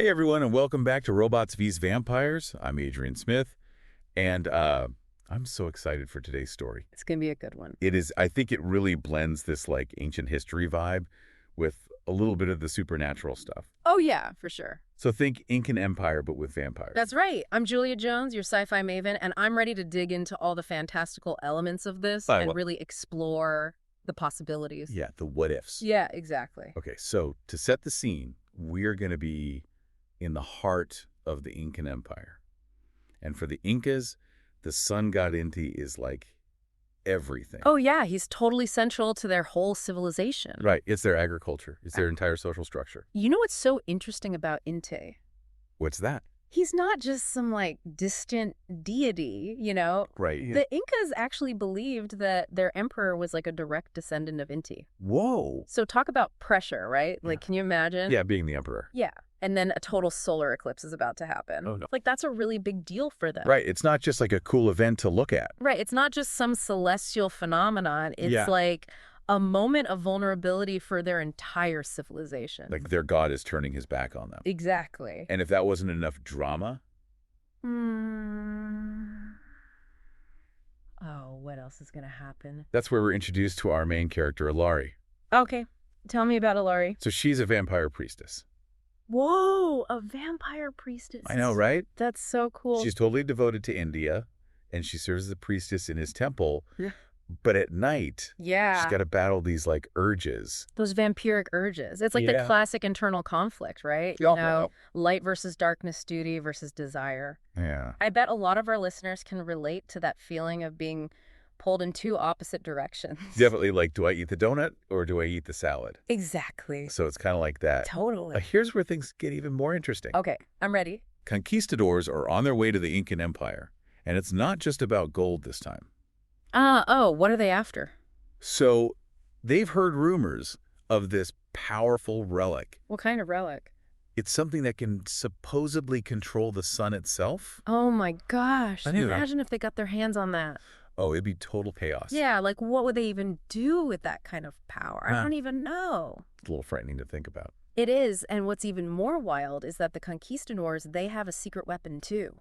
Hey everyone, and welcome back to Robots vs. Vampires. I'm Adrian Smith, and I'm so excited for today's story. It's going to be a good one. It is, I think it really blends this like ancient history vibe with a little bit of the supernatural stuff. Oh yeah, for sure. So think Incan Empire, but with vampires. That's right. I'm Julia Jones, your sci-fi maven, and I'm ready to dig into all the fantastical elements of this and really explore the possibilities. Yeah, the what ifs. Yeah, exactly. Okay, so to set the scene, we're going to be in the heart of the Incan Empire. And for the Incas, the sun god Inti is like everything. Oh yeah, he's totally central to their whole civilization. Right, it's their agriculture. It's their entire social structure. You know what's so interesting about Inti? What's that? He's not just some, like, distant deity, you know? Right. Yeah. The Incas actually believed that their emperor was, like, a direct descendant of Inti. Whoa. So talk about pressure, right? Like, can you imagine? Yeah, being the emperor. Yeah. And then a total solar eclipse is about to happen. Oh, no. Like, that's a really big deal for them. Right. It's not just like a cool event to look at. Right. It's not just some celestial phenomenon. It's like a moment of vulnerability for their entire civilization. Like their god is turning his back on them. Exactly. And if that wasn't enough drama... Oh, what else is going to happen? That's where we're introduced to our main character, Illari. Okay. Tell me about Illari. So she's a vampire priestess. Whoa, a vampire priestess. I know, right? That's so cool. She's totally devoted to India, and she serves as a priestess in his temple. Yeah. But at night, she's got to battle these, like, urges. Those vampiric urges. It's like the classic internal conflict, right? You know, light versus darkness, duty versus desire. Yeah. I bet a lot of our listeners can relate to that feeling of being pulled in two opposite directions. Definitely, like, do I eat the donut or do I eat the salad? Exactly. So it's kind of like that. Totally. Here's where things get even more interesting. Okay, I'm ready. Conquistadors are on their way to the Incan Empire, and it's not just about gold this time. What are they after? So they've heard rumors of this powerful relic. What kind of relic? It's something that can supposedly control the sun itself. Oh my gosh. I knew that. Imagine if they got their hands on that. Oh, it'd be total chaos. Yeah, like what would they even do with that kind of power? I don't even know. It's a little frightening to think about. It is, and what's even more wild is that the conquistadors, they have a secret weapon too.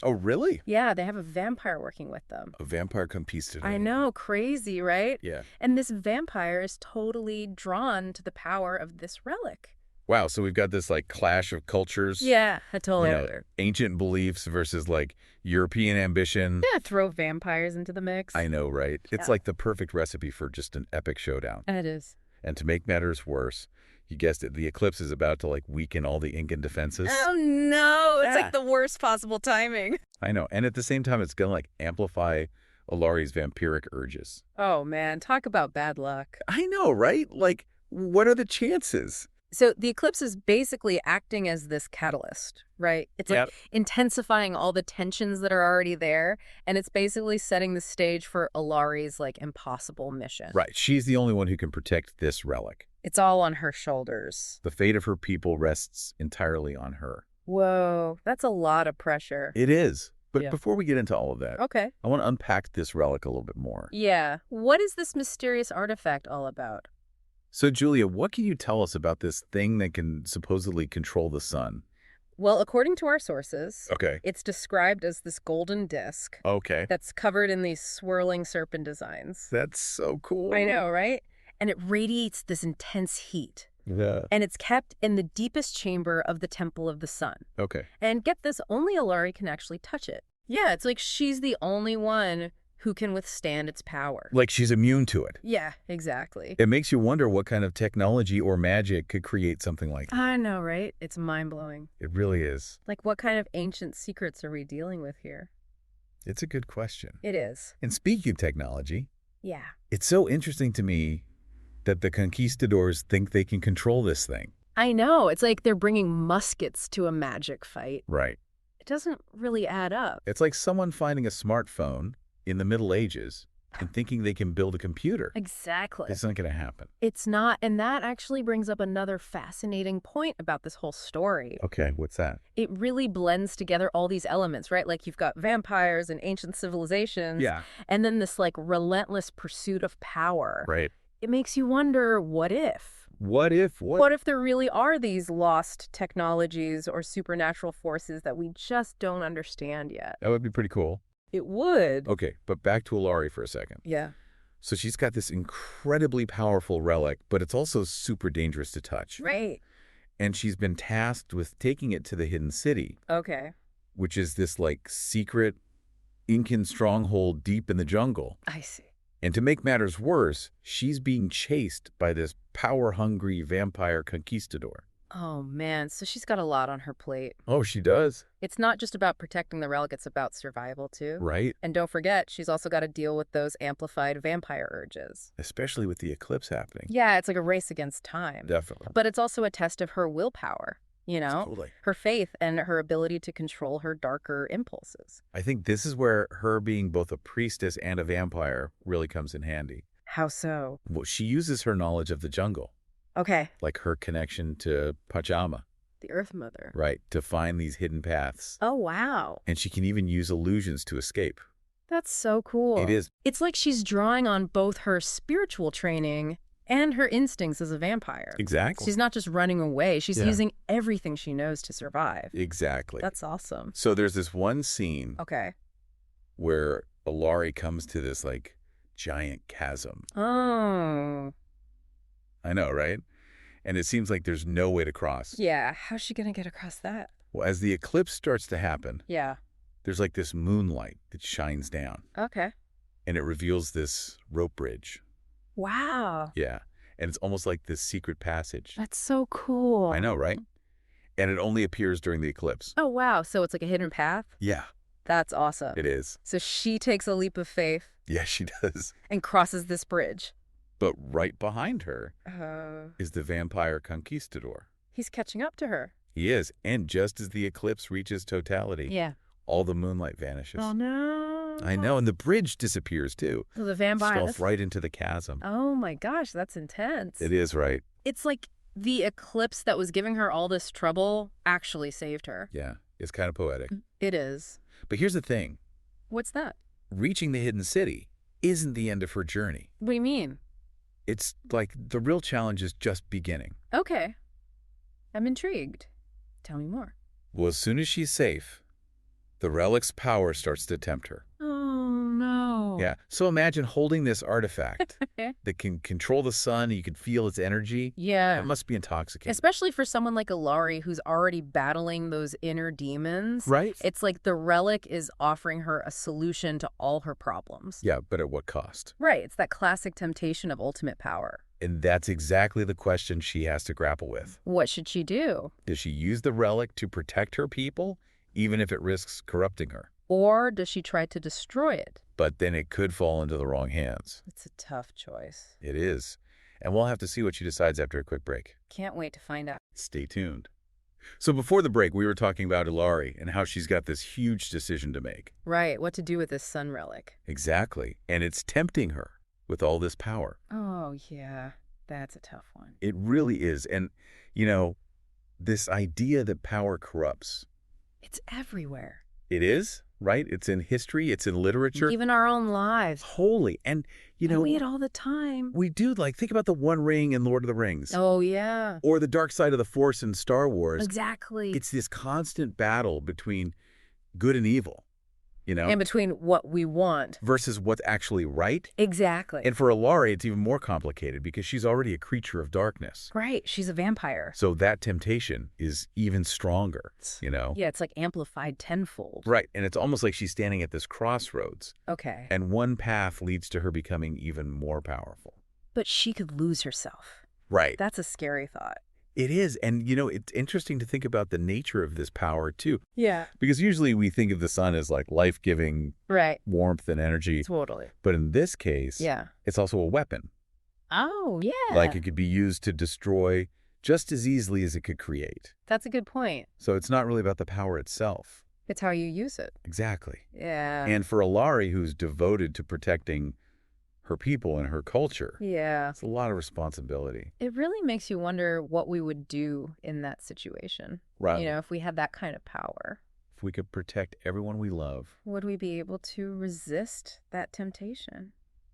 Oh, really? Yeah, they have a vampire working with them. A vampire conquistador. I know, crazy, right? Yeah. And this vampire is totally drawn to the power of this relic. Wow, so we've got this, like, clash of cultures. Yeah, totally. Ancient beliefs versus, like, European ambition. Yeah, throw vampires into the mix. I know, right? It's like the perfect recipe for just an epic showdown. It is. And to make matters worse, you guessed it, the eclipse is about to, like, weaken all the Incan defenses. Oh, no. It's like the worst possible timing. I know. And at the same time, it's going to, like, amplify Illari's vampiric urges. Oh, man. Talk about bad luck. I know, right? Like, what are the chances? So the eclipse is basically acting as this catalyst, right? It's like intensifying all the tensions that are already there, and it's basically setting the stage for Illari's, like, impossible mission. Right. She's the only one who can protect this relic. It's all on her shoulders. The fate of her people rests entirely on her. Whoa, that's a lot of pressure. It is. But before we get into all of that, I want to unpack this relic a little bit more. Yeah. What is this mysterious artifact all about? So, Julia, what can you tell us about this thing that can supposedly control the sun? Well, according to our sources, it's described as this golden disc that's covered in these swirling serpent designs. That's so cool. I know, right? And it radiates this intense heat. Yeah. And it's kept in the deepest chamber of the Temple of the Sun. Okay. And get this, only Illari can actually touch it. Yeah, it's like she's the only one who can withstand its power. Like she's immune to it. Yeah, exactly. It makes you wonder what kind of technology or magic could create something like that. I know, right? It's mind-blowing. It really is. Like, what kind of ancient secrets are we dealing with here? It's a good question. It is. And speaking of technology, it's so interesting to me that the conquistadors think they can control this thing. I know. It's like they're bringing muskets to a magic fight. Right. It doesn't really add up. It's like someone finding a smartphone in the Middle Ages and thinking they can build a computer. Exactly. It's not going to happen. It's not. And that actually brings up another fascinating point about this whole story. Okay, what's that? It really blends together all these elements, right? Like you've got vampires and ancient civilizations. Yeah. And then this, like, relentless pursuit of power. Right. It makes you wonder, what if? What if? What if there really are these lost technologies or supernatural forces that we just don't understand yet? That would be pretty cool. It would. Okay, but back to Illari for a second. Yeah. So she's got this incredibly powerful relic, but it's also super dangerous to touch. Right. And she's been tasked with taking it to the Hidden City. Okay. Which is this, like, secret Incan stronghold deep in the jungle. I see. And to make matters worse, she's being chased by this power-hungry vampire conquistador. Oh, man. So she's got a lot on her plate. Oh, she does? It's not just about protecting the relic, it's about survival, too. Right. And don't forget, she's also got to deal with those amplified vampire urges. Especially with the eclipse happening. Yeah, it's like a race against time. Definitely. But it's also a test of her willpower, you know? Totally. Her faith and her ability to control her darker impulses. I think this is where her being both a priestess and a vampire really comes in handy. How so? Well, she uses her knowledge of the jungle. Okay. Like her connection to Pachama. The Earth Mother. Right, to find these hidden paths. Oh, wow. And she can even use illusions to escape. That's so cool. It is. It's like she's drawing on both her spiritual training and her instincts as a vampire. Exactly. She's not just running away. She's using everything she knows to survive. Exactly. That's awesome. So there's this one scene where Illari comes to this, like, giant chasm. Oh. I know, right? And it seems like there's no way to cross. Yeah. How's she going to get across that? Well, as the eclipse starts to happen, there's like this moonlight that shines down. Okay. And it reveals this rope bridge. Wow. Yeah. And it's almost like this secret passage. That's so cool. I know, right? And it only appears during the eclipse. Oh, wow. So it's like a hidden path? Yeah. That's awesome. It is. So she takes a leap of faith. Yeah, she does. And crosses this bridge. But right behind her is the vampire conquistador. He's catching up to her. He is. And just as the eclipse reaches totality, all the moonlight vanishes. Oh, no. I know. And the bridge disappears, too. So the vampire Falls right into the chasm. Oh, my gosh. That's intense. It is, right? It's like the eclipse that was giving her all this trouble actually saved her. Yeah. It's kind of poetic. It is. But here's the thing. What's that? Reaching the hidden city isn't the end of her journey. What do you mean? It's like the real challenge is just beginning. Okay. I'm intrigued. Tell me more. Well, as soon as she's safe, the relic's power starts to tempt her. Oh, no. Yeah. So imagine holding this artifact that can control the sun. You can feel its energy. Yeah. It must be intoxicating. Especially for someone like Illari who's already battling those inner demons. Right. It's like the relic is offering her a solution to all her problems. Yeah, but at what cost? Right. It's that classic temptation of ultimate power. And that's exactly the question she has to grapple with. What should she do? Does she use the relic to protect her people, even if it risks corrupting her? Or does she try to destroy it? But then it could fall into the wrong hands. It's a tough choice. It is. And we'll have to see what she decides after a quick break. Can't wait to find out. Stay tuned. So before the break, we were talking about Illari and how she's got this huge decision to make. Right. What to do with this sun relic. Exactly. And it's tempting her with all this power. Oh, yeah. That's a tough one. It really is. And, you know, this idea that power corrupts. It's everywhere. It is, right? It's in history. It's in literature. Even our own lives. Totally. And, you know, we it all the time. We do. Like, think about the One Ring in Lord of the Rings. Oh, yeah. Or the dark side of the Force in Star Wars. Exactly. It's this constant battle between good and evil, you know? And between what we want. Versus what's actually right. Exactly. And for Illari, it's even more complicated because she's already a creature of darkness. Right. She's a vampire. So that temptation is even stronger, you know? Yeah, it's like amplified tenfold. Right. And it's almost like she's standing at this crossroads. Okay. And one path leads to her becoming even more powerful. But she could lose herself. Right. That's a scary thought. It is. And, you know, it's interesting to think about the nature of this power, too. Yeah. Because usually we think of the sun as like life-giving warmth and energy. Totally. But in this case, it's also a weapon. Oh, yeah. Like it could be used to destroy just as easily as it could create. That's a good point. So it's not really about the power itself. It's how you use it. Exactly. Yeah. And for Illari, who's devoted to protecting her people and her culture. Yeah. It's a lot of responsibility. It really makes you wonder what we would do in that situation. Right. You know, if we had that kind of power. If we could protect everyone we love. Would we be able to resist that temptation?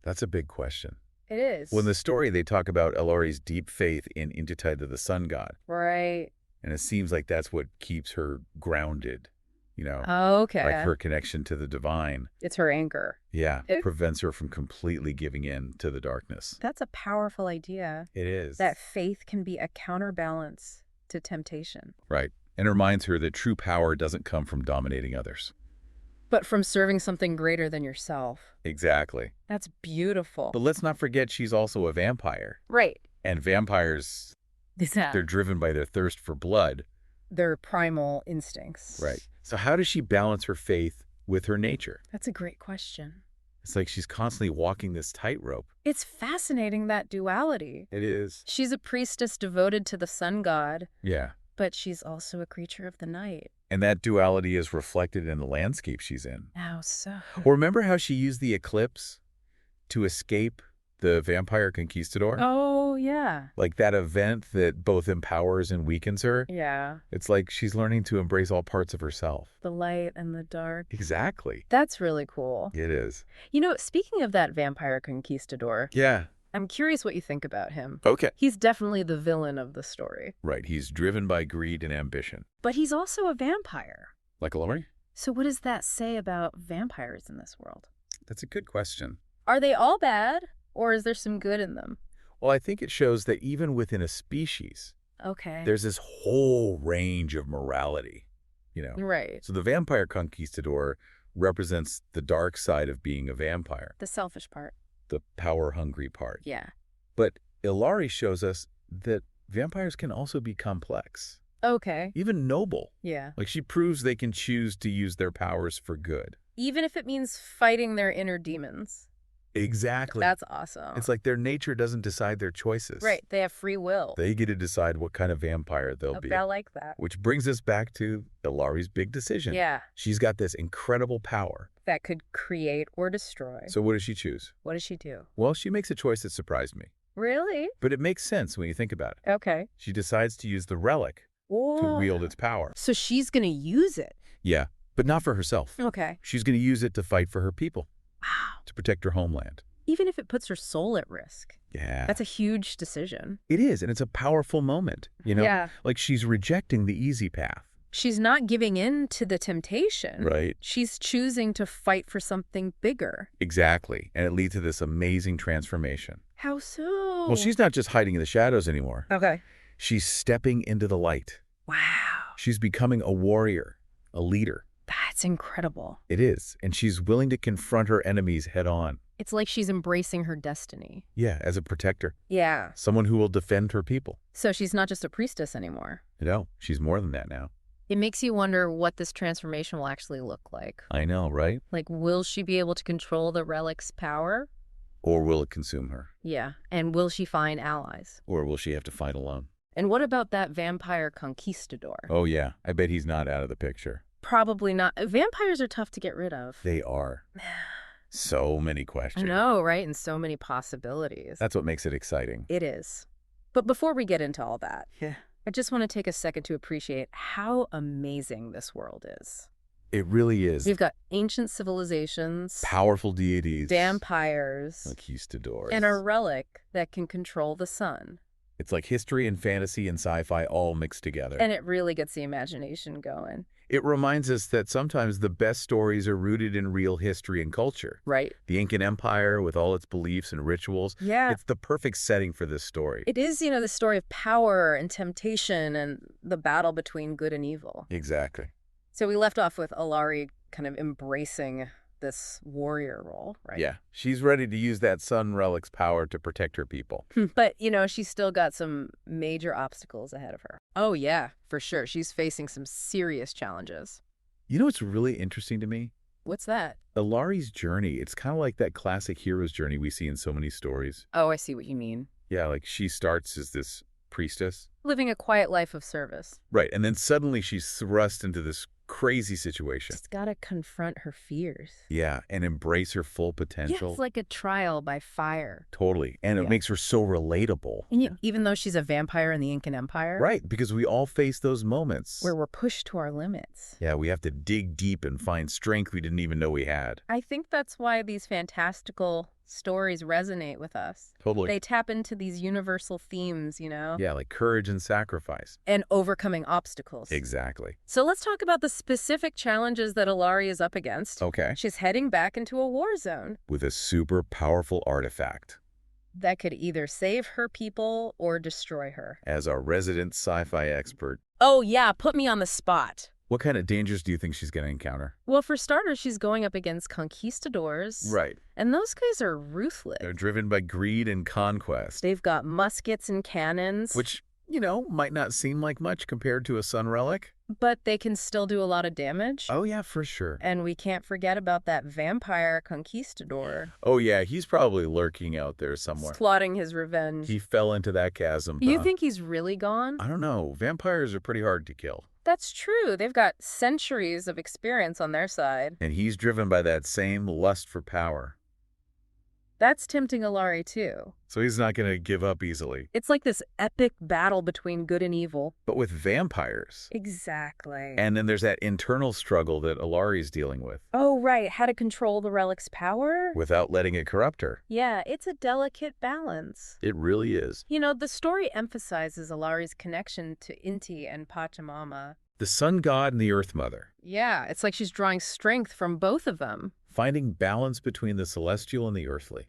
That's a big question. It is. Well, in the story, they talk about Illari's deep faith in Inti, the sun god. Right. And it seems like that's what keeps her grounded, Okay. like her connection to the divine. It's her anchor. Yeah, it prevents her from completely giving in to the darkness. That's a powerful idea. It is. That faith can be a counterbalance to temptation. Right. And it reminds her that true power doesn't come from dominating others. But from serving something greater than yourself. Exactly. That's beautiful. But let's not forget she's also a vampire. Right. And vampires, they're driven by their thirst for blood. Their primal instincts. Right. So how does she balance her faith with her nature? That's a great question. It's like she's constantly walking this tightrope. It's fascinating, that duality. It is. She's a priestess devoted to the sun god. Yeah. But she's also a creature of the night. And that duality is reflected in the landscape she's in. How so? Well, remember how she used the eclipse to escape the vampire conquistador? Oh, yeah. Like that event that both empowers and weakens her? Yeah. It's like she's learning to embrace all parts of herself. The light and the dark. Exactly. That's really cool. It is. Speaking of that vampire conquistador. Yeah. I'm curious what you think about him. Okay. He's definitely the villain of the story. Right. He's driven by greed and ambition. But he's also a vampire. Like Illari? So what does that say about vampires in this world? That's a good question. Are they all bad, or is there some good in them? Well, I think it shows that even within a species, okay, there's this whole range of morality, Right. So the vampire conquistador represents the dark side of being a vampire. The selfish part. The power-hungry part. Yeah. But Illari shows us that vampires can also be complex. Okay. Even noble. Yeah. Like she proves they can choose to use their powers for good. Even if it means fighting their inner demons. Exactly. That's awesome. It's like their nature doesn't decide their choices. Right. They have free will. They get to decide what kind of vampire they'll be. I like that. Which brings us back to Illari's big decision. Yeah. She's got this incredible power. That could create or destroy. So what does she choose? What does she do? Well, she makes a choice that surprised me. Really? But it makes sense when you think about it. Okay. She decides to use the relic to wield its power. So she's going to use it? Yeah, but not for herself. Okay. She's going to use it to fight for her people. Wow. To protect her homeland. Even if it puts her soul at risk. Yeah. That's a huge decision. It is, and it's a powerful moment, Yeah. Like she's rejecting the easy path. She's not giving in to the temptation. Right. She's choosing to fight for something bigger. Exactly, and it leads to this amazing transformation. How so? Well, she's not just hiding in the shadows anymore. Okay. She's stepping into the light. Wow. She's becoming a warrior, a leader. That's incredible. It is, and she's willing to confront her enemies head on. It's like she's embracing her destiny. Yeah, as a protector. Yeah. Someone who will defend her people. So she's not just a priestess anymore. No, she's more than that now. It makes you wonder what this transformation will actually look like. I know, right? Like, will she be able to control the relic's power? Or will it consume her? Yeah. And will she find allies? Or will she have to fight alone? And what about that vampire conquistador? Oh, yeah. I bet he's not out of the picture. Probably not. Vampires are tough to get rid of. They are. So many questions. I know, right? And so many possibilities. That's what makes it exciting. It is. But before we get into all that, yeah, I just want to take a second to appreciate how amazing this world is. It really is. We've got ancient civilizations, powerful deities, vampires, conquistadors, and a relic that can control the sun. It's like history and fantasy and sci-fi all mixed together. And it really gets the imagination going. It reminds us that sometimes the best stories are rooted in real history and culture. Right. The Incan Empire with all its beliefs and rituals. Yeah. It's the perfect setting for this story. It is, the story of power and temptation and the battle between good and evil. Exactly. So we left off with Illari kind of embracing this warrior role, right? Yeah. She's ready to use that sun relic's power to protect her people. But, she's still got some major obstacles ahead of her. Oh, yeah, for sure. She's facing some serious challenges. You know what's really interesting to me? What's that? Illari's journey. It's kind of like that classic hero's journey we see in so many stories. Oh, I see what you mean. Yeah, like she starts as this priestess. Living a quiet life of service. Right, and then suddenly she's thrust into this crazy situation. She's got to confront her fears. Yeah, and embrace her full potential. Yeah, it's like a trial by fire. Totally, and it makes her so relatable. And even though she's a vampire in the Incan Empire. Right, because we all face those moments. Where we're pushed to our limits. Yeah, we have to dig deep and find strength we didn't even know we had. I think that's why these fantastical stories resonate with us. Totally. They tap into these universal themes, Yeah, like courage and sacrifice. and overcoming obstacles. Exactly. So let's talk about the specific challenges that Illari is up against. Okay. She's heading back into a war zone With a super powerful artifact. that could either save her people or destroy her. As our resident sci-fi expert, Oh yeah, put me on the spot. what kind of dangers do you think she's going to encounter? Well, for starters, she's going up against conquistadors. Right. And those guys are ruthless. They're driven by greed and conquest. They've got muskets and cannons. Which, might not seem like much compared to a sun relic. But they can still do a lot of damage. Oh, yeah, for sure. And we can't forget about that vampire conquistador. Oh, yeah, he's probably lurking out there somewhere. Plotting his revenge. He fell into that chasm. You think he's really gone? I don't know. Vampires are pretty hard to kill. That's true. They've got centuries of experience on their side. And he's driven by that same lust for power. That's tempting Illari, too. So he's not going to give up easily. It's like this epic battle between good and evil. But with vampires. Exactly. And then there's that internal struggle that Illari's dealing with. Oh, right. How to control the relic's power? Without letting it corrupt her. Yeah, it's a delicate balance. It really is. The story emphasizes Illari's connection to Inti and Pachamama. The sun god and the earth mother. Yeah, it's like she's drawing strength from both of them. Finding balance between the celestial and the earthly.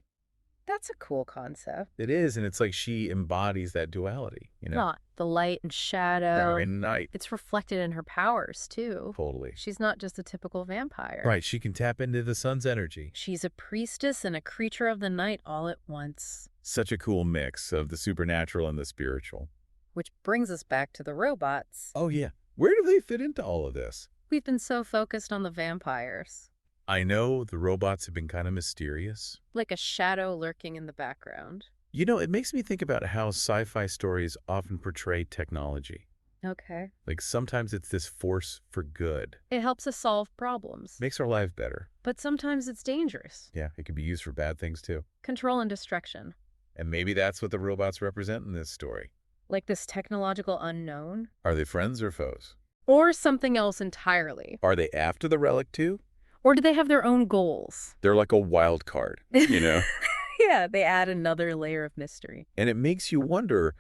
That's a cool concept. It is, and it's like she embodies that duality, Not the light and shadow. Day and night. It's reflected in her powers, too. Totally. She's not just a typical vampire. Right, she can tap into the sun's energy. She's a priestess and a creature of the night all at once. Such a cool mix of the supernatural and the spiritual. Which brings us back to the robots. Oh, yeah. Where do they fit into all of this? We've been so focused on the vampires. I know the robots have been kind of mysterious. Like a shadow lurking in the background. It makes me think about how sci-fi stories often portray technology. Okay. Like sometimes it's this force for good. It helps us solve problems. Makes our life better. But sometimes it's dangerous. Yeah, it can be used for bad things too. Control and destruction. And maybe that's what the robots represent in this story. Like this technological unknown. Are they friends or foes? Or something else entirely. Are they after the relic too? Or do they have their own goals? They're like a wild card, Yeah, they add another layer of mystery. And it makes you wonder,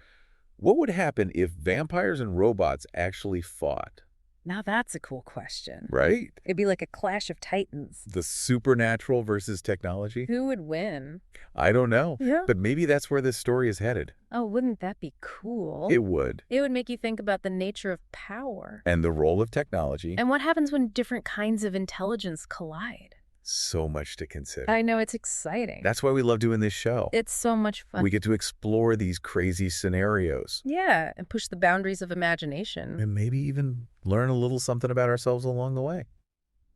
what would happen if vampires and robots actually fought? Now that's a cool question. Right? It'd be like a clash of titans. The supernatural versus technology? Who would win? I don't know. Yeah. But maybe that's where this story is headed. Oh, wouldn't that be cool? It would. It would make you think about the nature of power. And the role of technology. And what happens when different kinds of intelligence collide. So much to consider. I know, it's exciting. That's why we love doing this show. It's so much fun. We get to explore these crazy scenarios. Yeah, and push the boundaries of imagination. And maybe even learn a little something about ourselves along the way.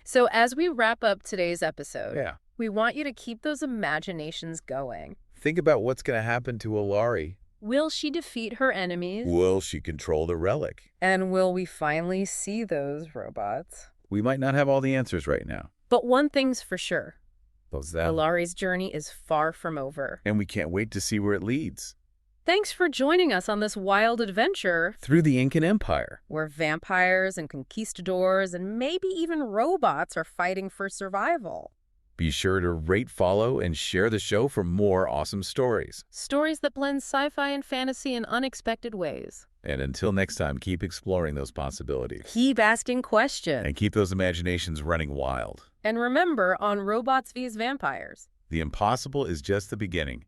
So as we wrap up today's episode, Yeah. we want you to keep those imaginations going. Think about what's going to happen to Illari. Will she defeat her enemies? Will she control the relic? And will we finally see those robots? We might not have all the answers right now. But one thing's for sure. What's that? Illari's journey is far from over. And we can't wait to see where it leads. Thanks for joining us on this wild adventure Through the Incan Empire. where vampires and conquistadors and maybe even robots are fighting for survival. Be sure to rate, follow, and share the show for more awesome stories. Stories that blend sci-fi and fantasy in unexpected ways. And until next time, keep exploring those possibilities. Keep asking questions. And keep those imaginations running wild. And remember, on Robots vs. Vampires, The impossible is just the beginning.